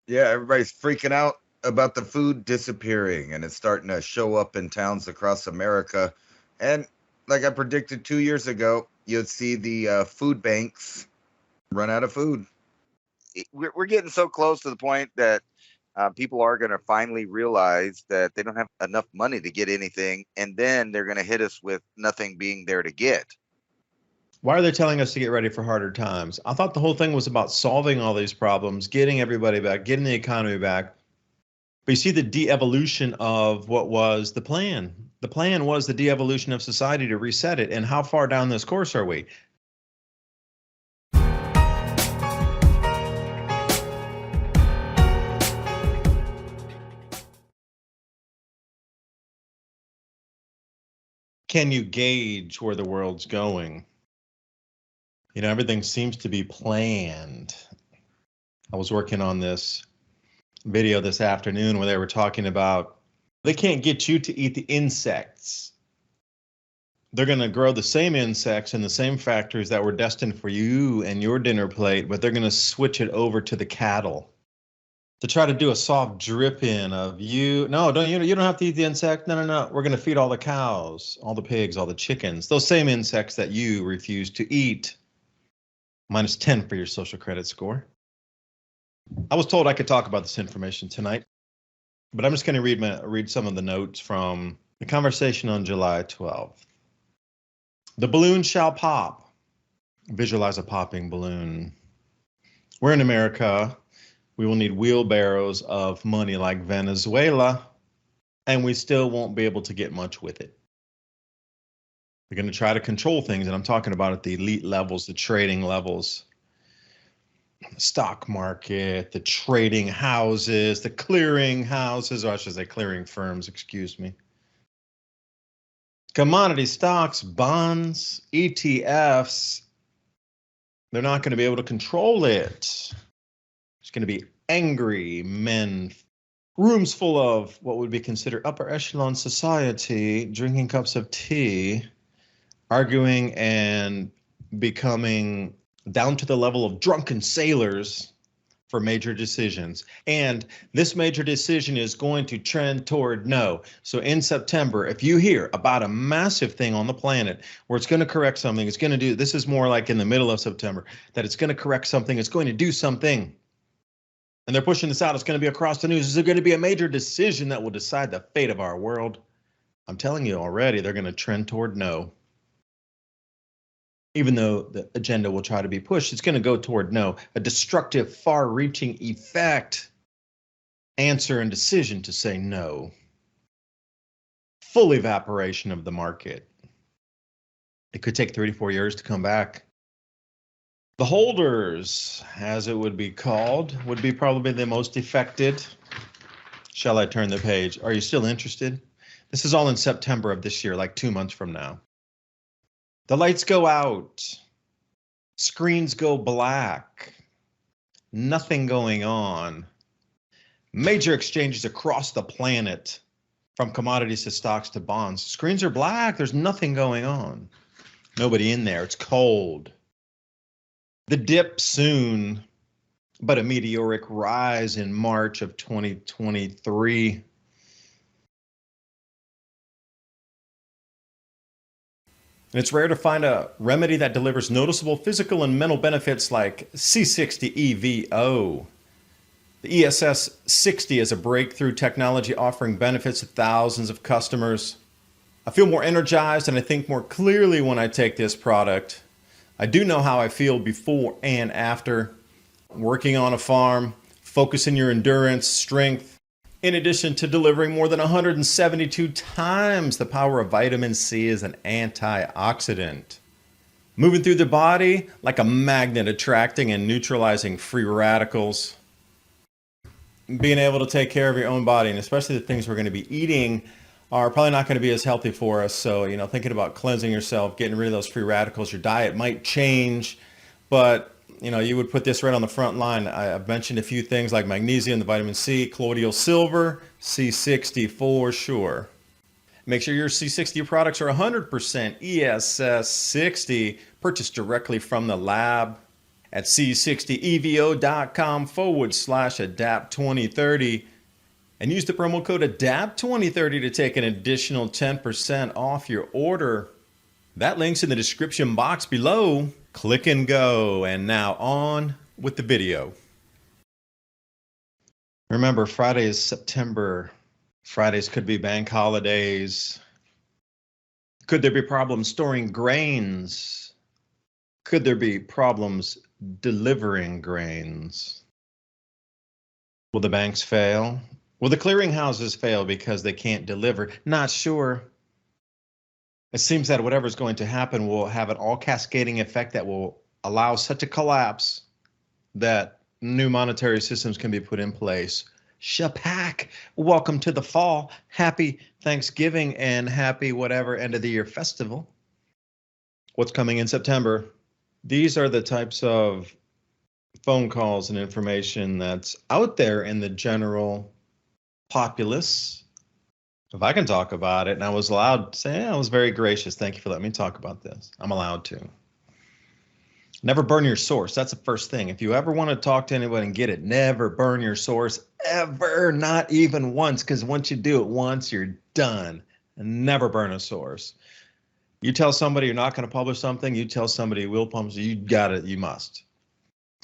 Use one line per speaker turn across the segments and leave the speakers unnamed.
Yeah, everybody's freaking out about the food disappearing, and it's starting to show up in towns across America. And like I predicted 2 years ago, you'd see the food banks run out of food.
We're getting so close to the point that people are going to finally realize that they don't have enough money to get anything, and then they're going to hit us with nothing being there to get.
Why are they telling us to get ready for harder times? I thought the whole thing was about solving all these problems, getting everybody back, getting the economy back. But you see the de-evolution of what was the plan. The plan was the de-evolution of society to reset it. And how far down this course are we? Can you gauge where the world's going? You know, everything seems to be planned. I was working on this video this afternoon where they were talking about they can't get you to eat the insects. They're going to grow the same insects in the same factories that were destined for you and your dinner plate, but they're going to switch it over to the cattle to try to do a soft drip in of you. No, you don't have to eat the insect. No. We're going to feed all the cows, all the pigs, all the chickens, those same insects that you refuse to eat. -10 for your social credit score. I was told I could talk about this information tonight, but I'm just going to read some of the notes from the conversation on July 12th. The balloon shall pop. Visualize a popping balloon. We're in America. We will need wheelbarrows of money like Venezuela, and we still won't be able to get much with it. They're going to try to control things, and I'm talking about at the elite levels, the trading levels, the stock market, the trading houses, the clearing houses, or I should say clearing firms, excuse me. Commodity stocks, bonds, ETFs, they're not going to be able to control it. There's going to be angry men, rooms full of what would be considered upper echelon society, drinking cups of tea, arguing and becoming down to the level of drunken sailors for major decisions. And this major decision is going to trend toward no. So in September, if you hear about a massive thing on the planet where it's going to correct something, it's going to do, this is more like in the middle of September, that it's going to correct something, it's going to do something. And they're pushing this out, it's going to be across the news. Is there going to be a major decision that will decide the fate of our world? I'm telling you already, they're going to trend toward no. Even though the agenda will try to be pushed, it's going to go toward no, a destructive, far-reaching effect, answer and decision to say no. Full evaporation of the market. It could take 3 to 4 years to come back. The holders, as it would be called, would be probably the most affected. Shall I turn the page? Are you still interested? This is all in September of this year, like 2 months from now. The lights go out, screens go black, nothing going on. Major exchanges across the planet, from commodities to stocks to bonds. Screens are black, there's nothing going on. Nobody in there, it's cold. The dip soon, but a meteoric rise in March of 2023. And it's rare to find a remedy that delivers noticeable physical and mental benefits like C60 EVO. The ESS 60 is a breakthrough technology offering benefits to thousands of customers. I feel more energized and I think more clearly when I take this product. I do know how I feel before and after. Working on a farm, focusing your endurance, strength, in addition to delivering more than 172 times the power of vitamin C as an antioxidant. Moving through the body like a magnet, attracting and neutralizing free radicals. Being able to take care of your own body, and especially the things we're going to be eating are probably not going to be as healthy for us. So, thinking about cleansing yourself, getting rid of those free radicals, your diet might change, but you would put this right on the front line. I've mentioned a few things like magnesium, the vitamin C, colloidal silver, C60 for sure. Make sure your C60 products are 100% ESS 60, purchased directly from the lab. at c60evo.com/adapt2030 and use the promo code ADAPT2030 to take an additional 10% off your order. That link's in the description box below. Click and go. And now on with the video. Remember, Friday is September. Fridays could be bank holidays. Could there be problems storing grains? Could there be problems delivering grains? Will the banks fail? Will the clearinghouses fail because they can't deliver? Not sure. It seems that whatever's going to happen will have an all cascading effect that will allow such a collapse that new monetary systems can be put in place. Shapak, welcome to the fall. Happy Thanksgiving and happy whatever end of the year festival. What's coming in September? These are the types of phone calls and information that's out there in the general populace. If I can talk about it, and I was allowed to say, I was very gracious. Thank you for letting me talk about this. I'm allowed to. Never burn your source. That's the first thing. If you ever want to talk to anybody and get it, never burn your source ever, not even once, because once you do it once, you're done. And never burn a source. You tell somebody you're not going to publish something, you tell somebody you will publish, you got it, you must.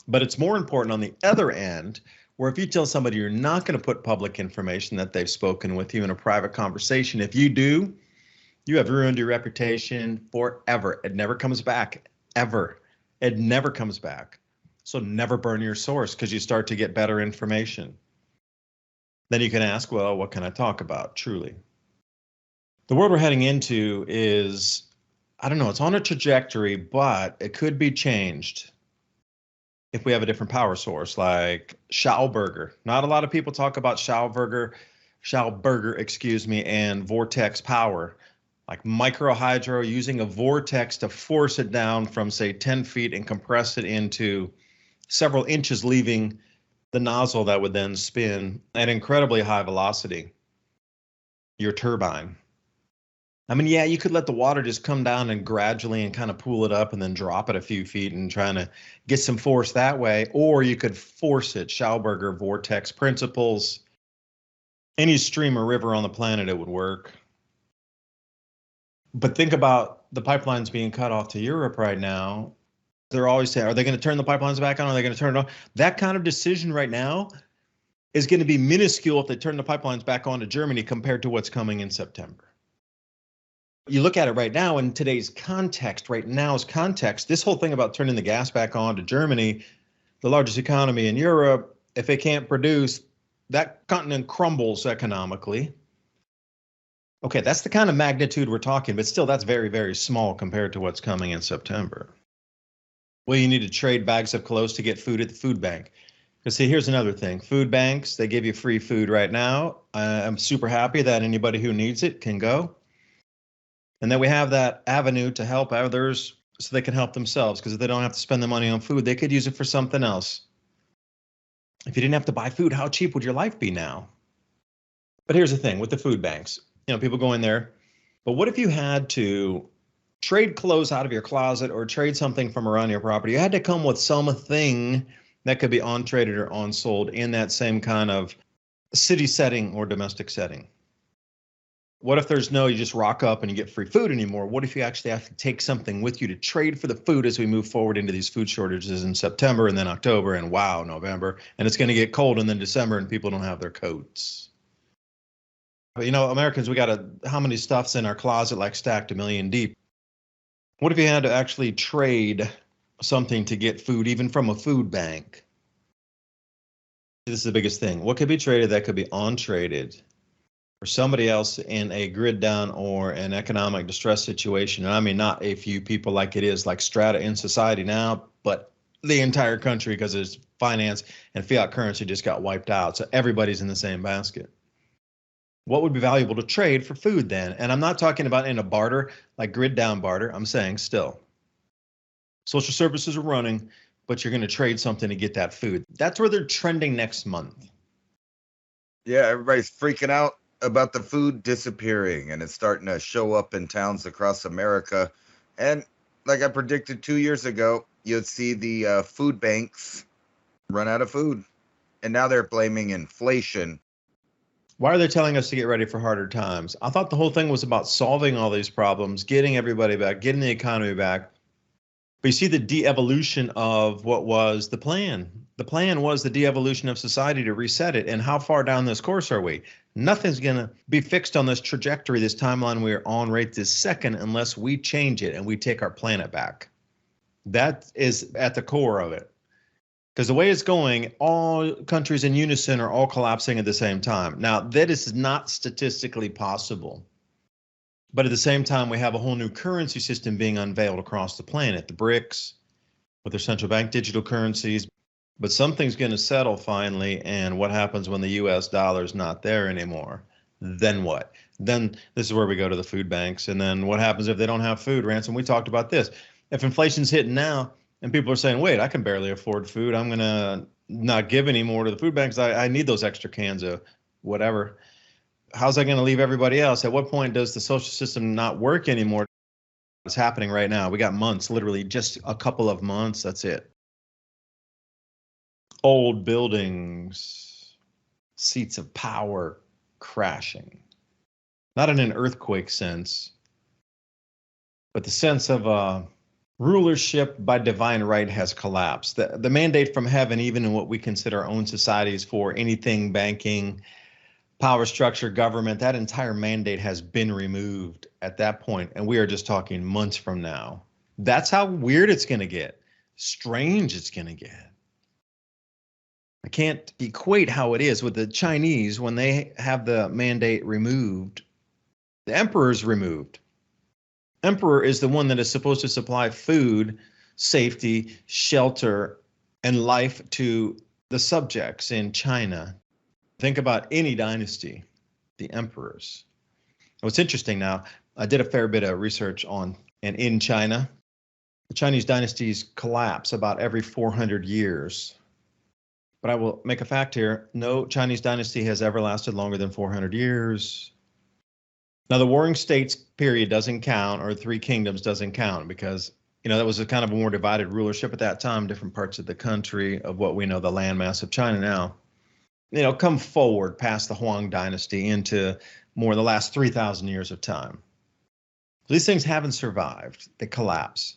But it's more important on the other end, where if you tell somebody you're not going to put public information that they've spoken with you in a private conversation, if you do, you have ruined your reputation forever. It never comes back, ever. It never comes back. So never burn your source because you start to get better information. Then you can ask, well, what can I talk about? Truly. The world we're heading into is, I don't know, it's on a trajectory, but it could be changed if we have a different power source like Schauberger. Not a lot of people talk about Schauberger, and vortex power. Like microhydro, using a vortex to force it down from, say, 10 feet and compress it into several inches, leaving the nozzle that would then spin at incredibly high velocity. Your turbine. I mean, yeah, you could let the water just come down and gradually and kind of pool it up and then drop it a few feet and trying to get some force that way. Or you could force it. Schauberger vortex principles. Any stream or river on the planet, it would work. But think about the pipelines being cut off to Europe right now. They're always saying, are they going to turn the pipelines back on? Are they going to turn it on? That kind of decision right now is going to be minuscule if they turn the pipelines back on to Germany compared to what's coming in September. You look at it right now in today's context, right now's context, this whole thing about turning the gas back on to Germany, the largest economy in Europe, if they can't produce, that continent crumbles economically. Okay, that's the kind of magnitude we're talking, but still that's very, very small compared to what's coming in September. Well, you need to trade bags of clothes to get food at the food bank. Because see, here's another thing. Food banks, they give you free food right now. I'm super happy that anybody who needs it can go. And then we have that avenue to help others so they can help themselves. Because if they don't have to spend the money on food, they could use it for something else. If you didn't have to buy food, how cheap would your life be now? But here's the thing with the food banks. You know, people go in there, but what if you had to trade clothes out of your closet or trade something from around your property? You had to come with something that could be on traded or on sold in that same kind of city setting or domestic setting. What if there's no, you just rock up and you get free food anymore? What if you actually have to take something with you to trade for the food as we move forward into these food shortages in September and then October and wow, November, and it's going to get cold and then December and people don't have their coats. But you know, Americans, we got how many stuffs in our closet like stacked a million deep? What if you had to actually trade something to get food, even from a food bank? This is the biggest thing. What could be traded that could be on-traded for somebody else in a grid down or an economic distress situation? And I mean, not a few people like it is like strata in society now, but the entire country, because it's finance and fiat currency just got wiped out. So everybody's in the same basket. What would be valuable to trade for food then? And I'm not talking about in a barter, like grid down barter. I'm saying still, social services are running, but you're going to trade something to get that food. That's where they're trending next month.
Yeah, everybody's freaking out about the food disappearing, and it's starting to show up in towns across America. And like I predicted 2 years ago, you'd see the food banks run out of food. And now they're blaming inflation.
Why are they telling us to get ready for harder times? I thought the whole thing was about solving all these problems, getting everybody back, getting the economy back. But you see the de-evolution of what was the plan. The plan was the de-evolution of society to reset it. And how far down this course are we? Nothing's going to be fixed on this trajectory, this timeline we're on right this second, unless we change it and we take our planet back. That is at the core of it. Because the way it's going, all countries in unison are all collapsing at the same time. Now, that is not statistically possible. But at the same time, we have a whole new currency system being unveiled across the planet. The BRICS, with their central bank digital currencies. But something's going to settle finally. And what happens when the US dollar is not there anymore? Then what? Then this is where we go to the food banks. And then what happens if they don't have food? Ransom, we talked about this. If inflation's hitting now and people are saying, wait, I can barely afford food, I'm going to not give any more to the food banks. I need those extra cans of whatever. How's that going to leave everybody else? At what point does the social system not work anymore? It's happening right now. We got months, literally just a couple of months. That's it. Old buildings, seats of power crashing. Not in an earthquake sense, but the sense of rulership by divine right has collapsed. The mandate from heaven, even in what we consider our own societies for anything banking, power structure, government, that entire mandate has been removed at that point, and we are just talking months from now. That's how weird it's going to get, strange it's going to get. I can't equate how it is with the Chinese when they have the mandate removed. The emperor's removed. Emperor is the one that is supposed to supply food, safety, shelter, and life to the subjects in China. Think about any dynasty, the emperors. What's interesting now, I did a fair bit of research on and in China. The Chinese dynasties collapse about every 400 years. But I will make a fact here. No Chinese dynasty has ever lasted longer than 400 years. Now, the Warring States period doesn't count, or Three Kingdoms doesn't count, because that was a kind of a more divided rulership at that time, different parts of the country of what we know the landmass of China now. Come forward past the Huang dynasty into more the last 3,000 years of time. These things haven't survived. They collapse.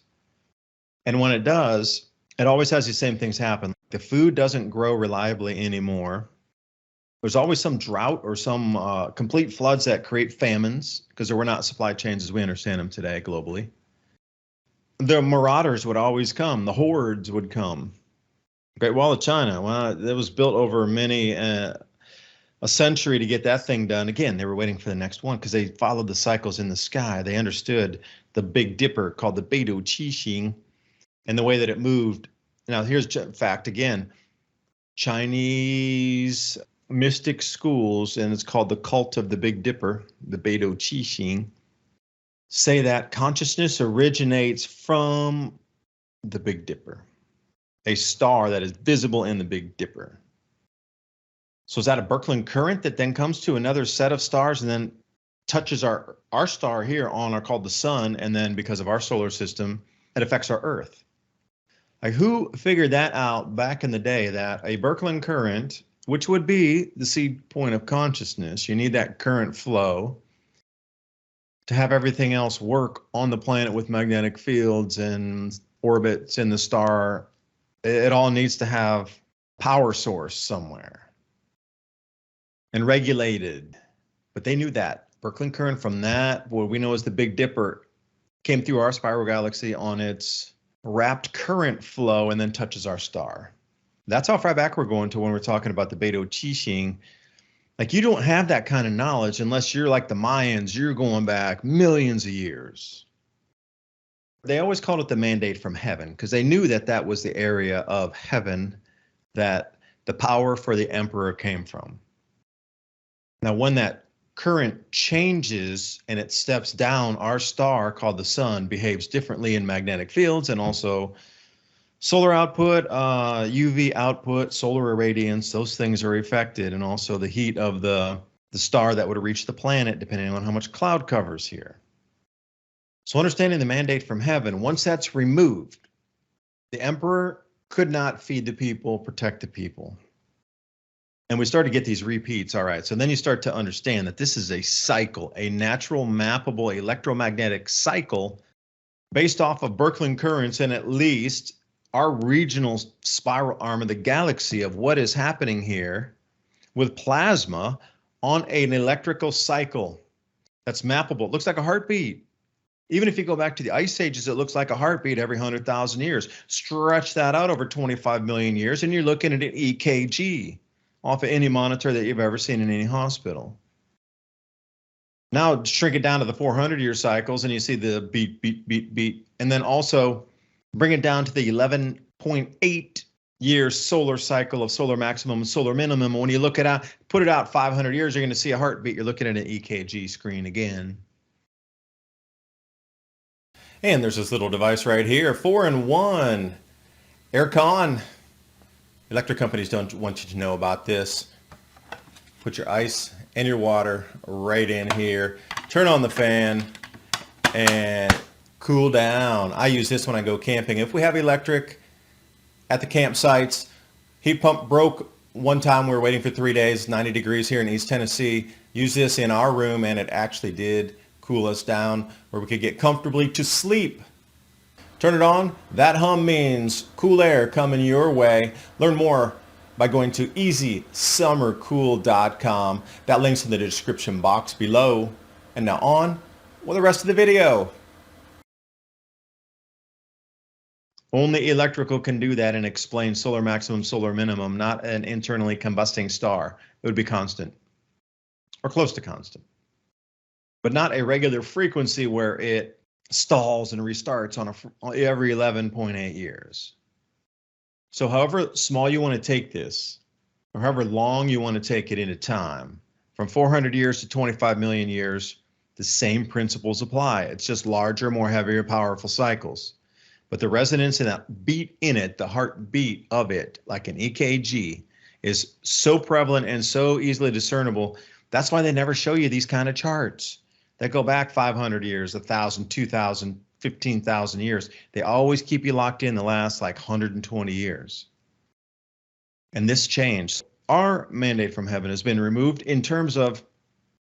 And when it does, it always has the same things happen. The food doesn't grow reliably anymore. There's always some drought or some complete floods that create famines because there were not supply chains as we understand them today globally. The marauders would always come. The hordes would come. Great Wall of China, well, it was built over a century to get that thing done. Again, they were waiting for the next one because they followed the cycles in the sky. They understood the Big Dipper called the Beidou Qixing and the way that it moved. Now, here's a fact again. Chinese mystic schools, and it's called the cult of the Big Dipper, the Beidou Qixing, say that consciousness originates from the Big Dipper, a star that is visible in the Big Dipper. So is that a Birkeland current that then comes to another set of stars and then touches our star here on called the sun, and then because of our solar system, it affects our Earth? Like, who figured that out back in the day, that a Birkeland current, which would be the seed point of consciousness, you need that current flow to have everything else work on the planet with magnetic fields and orbits in the star. It all needs to have power source somewhere and regulated. But they knew that. Birkeland current from that, what we know as the Big Dipper, came through our spiral galaxy on its wrapped current flow and then touches our star. That's how far back we're going to when we're talking about the Beidou Qixing. Like, you don't have that kind of knowledge unless you're like the Mayans. You're going back millions of years. They always called it the mandate from heaven because they knew that that was the area of heaven that the power for the emperor came from. Now, when that current changes and it steps down, our star called the sun behaves differently in magnetic fields and also solar output, UV output, solar irradiance. Those things are affected, and also the heat of the star that would reach the planet depending on how much cloud covers here. So understanding the mandate from heaven, once that's removed, The emperor could not feed the people, protect the people. And we start to get these repeats. All right. So then you start to understand that this is a cycle, a natural mappable electromagnetic cycle based off of Birkeland currents and at least our regional spiral arm of the galaxy of what is happening here with plasma on an electrical cycle that's mappable. It looks like a heartbeat. Even if you go back to the ice ages, it looks like a heartbeat every 100,000 years. Stretch that out over 25 million years, and you're looking at an EKG off of any monitor that you've ever seen in any hospital. Now shrink it down to the 400-year cycles, and you see the beat, beat, beat, beat. And then also bring it down to the 11.8 year solar cycle of solar maximum and solar minimum. When you look it out, put it out 500 years, you're going to see a heartbeat. You're looking at an EKG screen again. And there's this little device right here, 4-in-1 aircon. Electric companies don't want you to know about this. Put your ice and your water right in here. Turn on the fan and cool down. I use this when I go camping. If we have electric at the campsites, heat pump broke one time. We were waiting for 3 days, 90 degrees here in East Tennessee. Use this in our room, and it actually did cool us down where we could get comfortably to sleep. Turn it on. That hum means cool air coming your way. Learn more by going to Easysummercool.com. That link's in the description box below. And now on with the rest of the video. Only electrical can do that and explain solar maximum, solar minimum, not an internally combusting star. It would be constant or close to constant, but not a regular frequency where it stalls and restarts on every 11.8 years. So however small you want to take this, or however long you want to take it into time, from 400 years to 25 million years, the same principles apply. It's just larger, more heavier, powerful cycles. But the resonance and that beat in it, the heartbeat of it, like an EKG, is so prevalent and so easily discernible. That's why they never show you these kind of charts that go back 500 years, 1,000, 2,000, 15,000 years. They always keep you locked in the last like 120 years. And this changed. Our mandate from heaven has been removed in terms of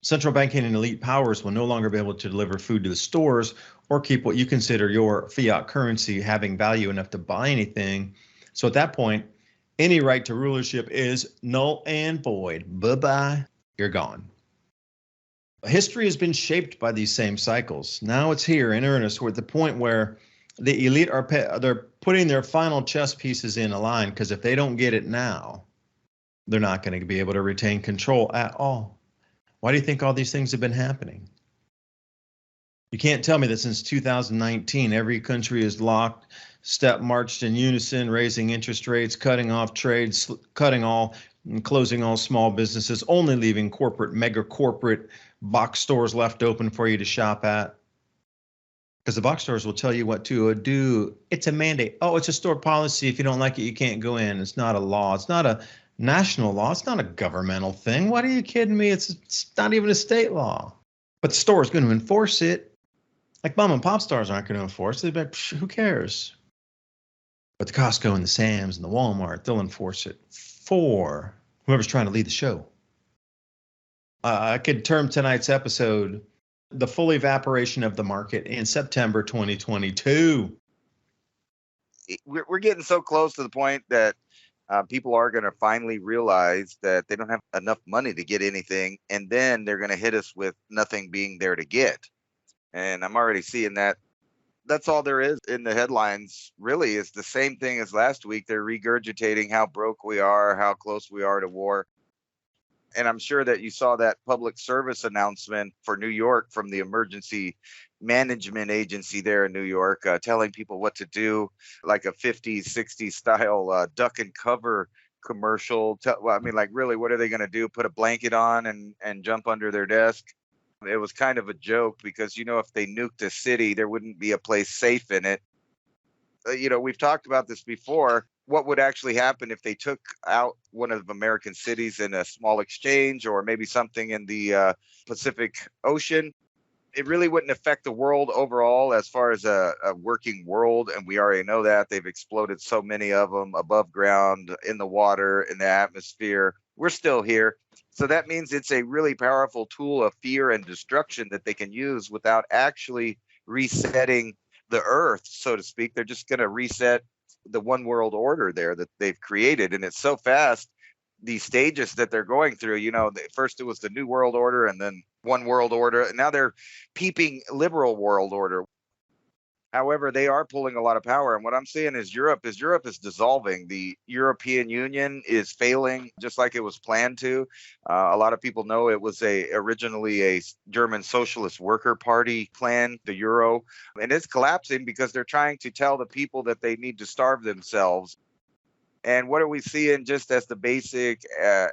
central banking and elite powers will no longer be able to deliver food to the stores or keep what you consider your fiat currency having value enough to buy anything. So at that point, any right to rulership is null and void. Bye-bye. You're gone. History has been shaped by these same cycles. Now it's here in earnest. We're at the point where the elite they're putting their final chess pieces in a line, because if they don't get it now, they're not going to be able to retain control at all. Why do you think all these things have been happening? You can't tell me that since 2019, every country is locked, marched in unison, raising interest rates, cutting off trades, cutting all and closing all small businesses, only leaving mega corporate box stores left open for you to shop at. Because the box stores will tell you what to do. It's a mandate. Oh, it's a store policy. If you don't like it, you can't go in. It's not a law. It's not a national law. It's not a governmental thing. What are you kidding me? It's not even a state law. But the store is going to enforce it. Like mom and pop stores aren't going to enforce it. But who cares? But the Costco and the Sam's and the Walmart, they'll enforce it for whoever's trying to lead the show. I could term tonight's episode the full evaporation of the market in September 2022.
We're getting so close to the point that people are going to finally realize that they don't have enough money to get anything, and then they're going to hit us with nothing being there to get. And I'm already seeing that. That's all there is in the headlines, really, is the same thing as last week. They're regurgitating how broke we are, how close we are to war. And I'm sure that you saw that public service announcement for New York from the emergency management agency there in New York, telling people what to do, like a 50s, 60s style duck and cover commercial. Well, I mean, like, really, what are they going to do? Put a blanket on and jump under their desk? It was kind of a joke because, you know, if they nuked a city, there wouldn't be a place safe in it. We've talked about this before. What would actually happen if they took out one of American cities in a small exchange, or maybe something in the Pacific Ocean? it really wouldn't affect the world overall as far as a working world. And we already know that they've exploded so many of them above ground, in the water, in the atmosphere. We're still here. So that means it's a really powerful tool of fear and destruction that they can use without actually resetting the earth, so to speak. They're just going to reset the one world order there that they've created. And it's so fast, these stages that they're going through. First it was the new world order, and then one world order, and now they're peeping liberal world order. However, they are pulling a lot of power. And what I'm seeing is Europe is dissolving. The European Union is failing, just like it was planned to. A lot of people know it was originally a German Socialist Worker Party plan, the Euro, and it's collapsing because they're trying to tell the people that they need to starve themselves. And what are we seeing just as the basic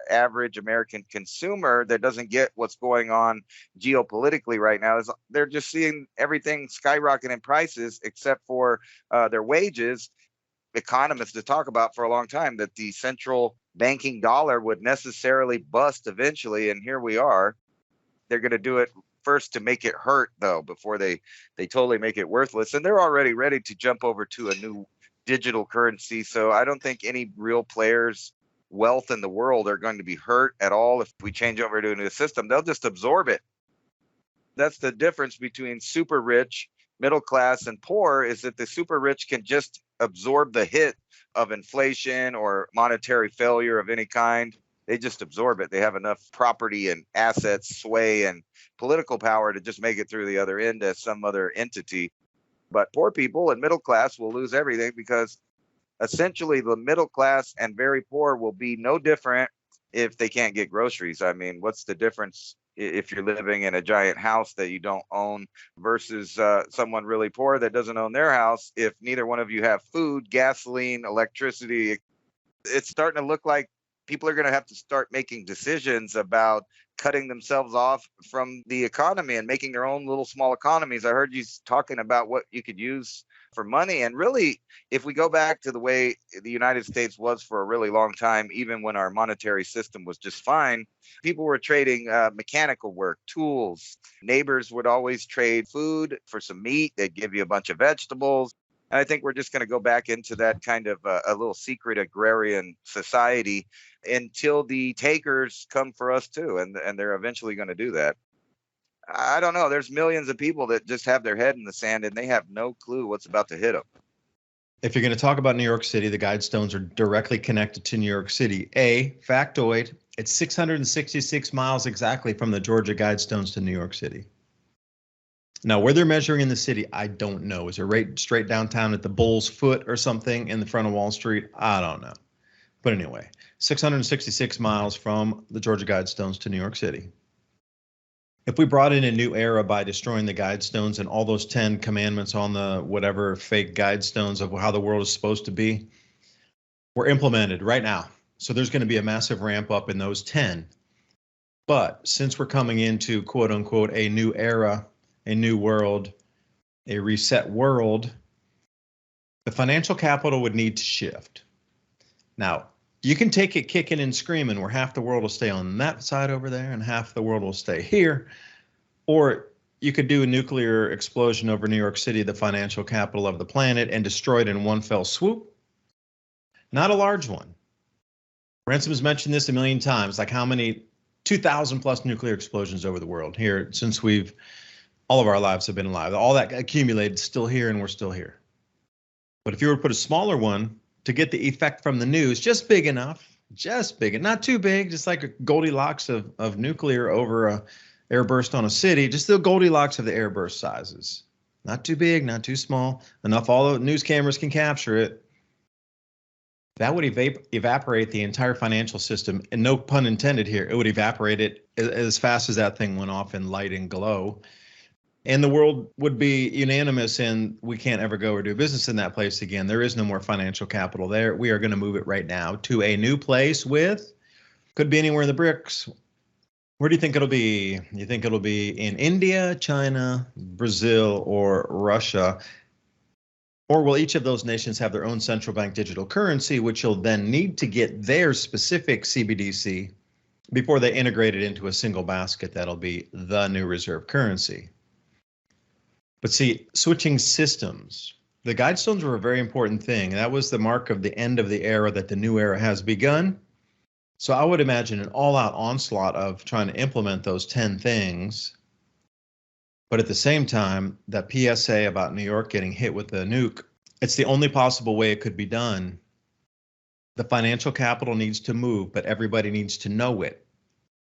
average American consumer that doesn't get what's going on geopolitically right now? Is they're just seeing everything skyrocket in prices except for their wages. Economists to talk about for a long time that the central banking dollar would necessarily bust eventually. And here we are. They're going to do it first to make it hurt, though, before they totally make it worthless. And they're already ready to jump over to a new digital currency. So I don't think any real players' wealth in the world are going to be hurt at all if we change over to a new system. They'll just absorb it. That's the difference between super rich, middle class, and poor, is that the super rich can just absorb the hit of inflation or monetary failure of any kind. They just absorb it. They have enough property and assets, sway, and political power to just make it through the other end as some other entity. But poor people and middle class will lose everything, because essentially the middle class and very poor will be no different if they can't get groceries. I mean, what's the difference if you're living in a giant house that you don't own versus someone really poor that doesn't own their house? If neither one of you have food, gasoline, electricity, it's starting to look like people are going to have to start making decisions about cutting themselves off from the economy and making their own little small economies. I heard you talking about what you could use for money. And really, if we go back to the way the United States was for a really long time, even when our monetary system was just fine, people were trading mechanical work, tools. Neighbors would always trade food for some meat. They'd give you a bunch of vegetables. And I think we're just going to go back into that kind of a little secret agrarian society until the takers come for us too. And they're eventually going to do that. I don't know. There's millions of people that just have their head in the sand and they have no clue what's about to hit them.
If you're going to talk about New York City, the Guidestones are directly connected to New York City. Factoid, it's 666 miles exactly from the Georgia Guidestones to New York City. Now, where they're measuring in the city, I don't know. Is it right straight downtown at the Bull's Foot or something in the front of Wall Street? I don't know. But anyway, 666 miles from the Georgia Guidestones to New York City. If we brought in a new era by destroying the Guidestones and all those 10 commandments on the whatever fake Guidestones of how the world is supposed to be, were implemented right now. So there's going to be a massive ramp up in those 10. But since we're coming into quote unquote a new era, a new world, a reset world, the financial capital would need to shift. Now, you can take it kicking and screaming where half the world will stay on that side over there and half the world will stay here. Or you could do a nuclear explosion over New York City, the financial capital of the planet, and destroy it in one fell swoop. Not a large one. Ransom has mentioned this a million times, like how many 2,000 plus nuclear explosions over the world here since all of our lives have been alive. All that accumulated still here, and we're still here. But if you were to put a smaller one to get the effect from the news, just big enough, not too big, just like a Goldilocks of nuclear over a airburst on a city, just the Goldilocks of the airburst sizes. Not too big, not too small, enough all the news cameras can capture it. That would evaporate the entire financial system, and no pun intended here. It would evaporate it as fast as that thing went off in light and glow. And the world would be unanimous in we can't ever go or do business in that place again. There is no more financial capital there. We are going to move it right now to a new place could be anywhere in the BRICS. Where do you think it'll be? You think it'll be in India, China, Brazil, or Russia? Or will each of those nations have their own central bank digital currency, which you'll then need to get their specific CBDC before they integrate it into a single basket that'll be the new reserve currency? But see, switching systems, the guidestones were a very important thing. That was the mark of the end of the era, that the new era has begun. So I would imagine an all-out onslaught of trying to implement those 10 things. But at the same time, that PSA about New York getting hit with a nuke, it's the only possible way it could be done. The financial capital needs to move, but everybody needs to know it.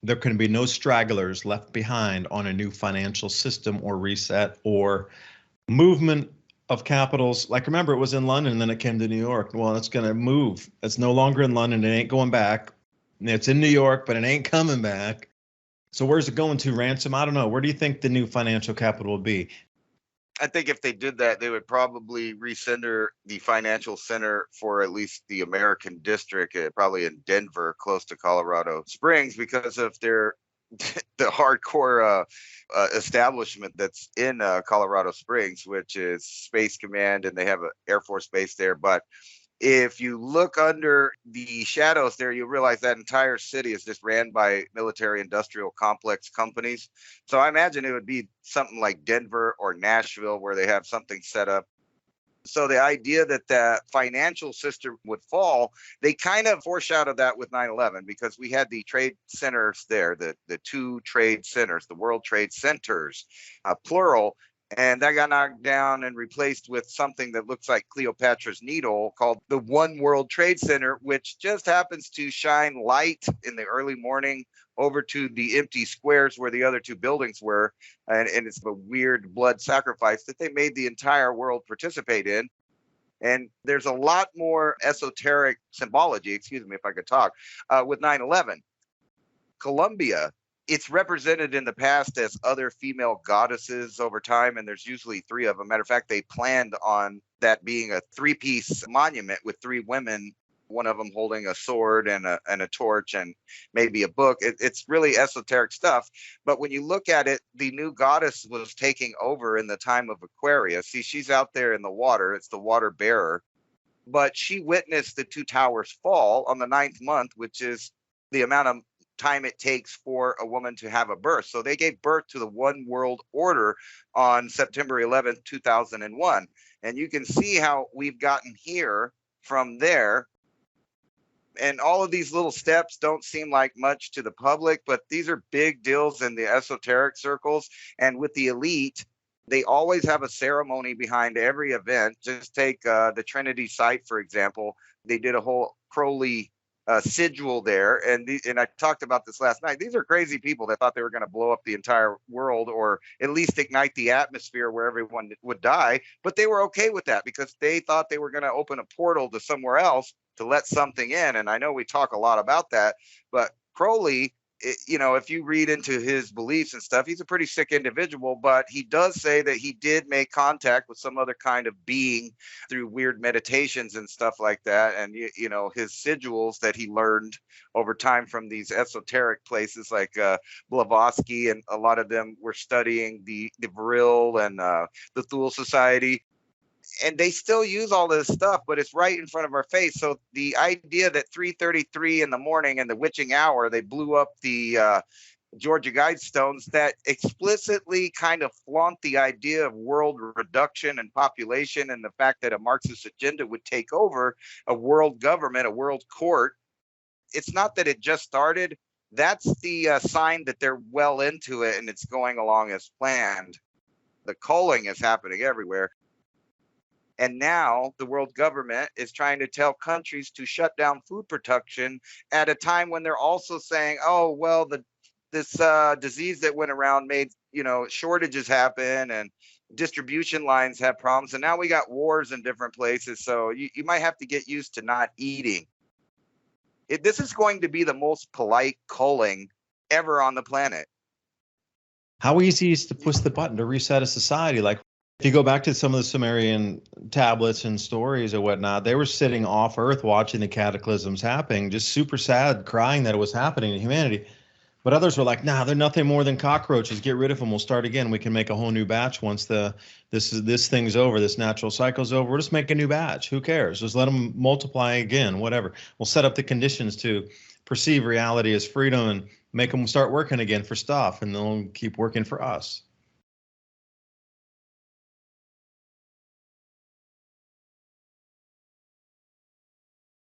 There can be no stragglers left behind on a new financial system or reset or movement of capitals. Like, remember, it was in London and then it came to New York. Well, it's going to move. It's no longer in London. It ain't going back. It's in New York, but it ain't coming back. So where's it going to, Ransom? I don't know. Where do you think the new financial capital will be?
I think if they did that, they would probably recenter the financial center for at least the American district, probably in Denver, close to Colorado Springs, because of their the hardcore establishment that's in Colorado Springs, which is Space Command, and they have an Air Force base there. But if you look under the shadows there, you realize that entire city is just ran by military industrial complex companies. So I imagine it would be something like Denver or Nashville where they have something set up. So the idea that the financial system would fall, they kind of foreshadowed that with 9/11, because we had the trade centers there, the two trade centers, the World Trade Centers, plural. And that got knocked down and replaced with something that looks like Cleopatra's Needle called the One World Trade Center, which just happens to shine light in the early morning over to the empty squares where the other two buildings were. And it's a weird blood sacrifice that they made the entire world participate in. And there's a lot more esoteric symbology, excuse me if I could talk, with 9/11. Columbia, it's represented in the past as other female goddesses over time, and there's usually 3 of them. Matter of fact, they planned on that being a 3-piece monument with 3 women, one of them holding a sword and a torch and maybe a book. It's really esoteric stuff. But when you look at it, the new goddess was taking over in the time of Aquarius. See, she's out there in the water. It's the water bearer. But she witnessed the 2 towers fall on the 9th month, which is the amount of time it takes for a woman to have a birth. So they gave birth to the one world order on September 11th, 2001. And you can see how we've gotten here from there. And all of these little steps don't seem like much to the public, but these are big deals in the esoteric circles. And with the elite, they always have a ceremony behind every event. Just take the Trinity site, for example. They did a whole Crowley sigil there, and I talked about this last night. These are crazy people that thought they were going to blow up the entire world, or at least ignite the atmosphere where everyone would die. But they were okay with that because they thought they were going to open a portal to somewhere else to let something in. And I know we talk a lot about that, but Crowley, if you read into his beliefs and stuff, he's a pretty sick individual, but he does say that he did make contact with some other kind of being through weird meditations and stuff like that. And, his sigils that he learned over time from these esoteric places like Blavatsky, and a lot of them were studying the Vril and the Thule Society. And they still use all this stuff, but it's right in front of our face. So the idea that 3:33 in the morning and the witching hour, they blew up the Georgia Guidestones that explicitly kind of flaunt the idea of world reduction and population, and the fact that a Marxist agenda would take over a world government, a world court. It's not that it just started. That's the sign that they're well into it and it's going along as planned. The culling is happening everywhere. And now the world government is trying to tell countries to shut down food production at a time when they're also saying, oh, well, this disease that went around made, shortages happen and distribution lines have problems. And now we got wars in different places. So you might have to get used to not eating. This is going to be the most polite culling ever on the planet.
How easy is to push the button to reset a society? Like, if you go back to some of the Sumerian tablets and stories or whatnot, they were sitting off Earth watching the cataclysms happening, just super sad, crying that it was happening to humanity. But others were like, nah, they're nothing more than cockroaches. Get rid of them. We'll start again. We can make a whole new batch once this thing's over, this natural cycle's over. We'll just make a new batch. Who cares? Just let them multiply again, whatever. We'll set up the conditions to perceive reality as freedom and make them start working again for stuff, and they'll keep working for us.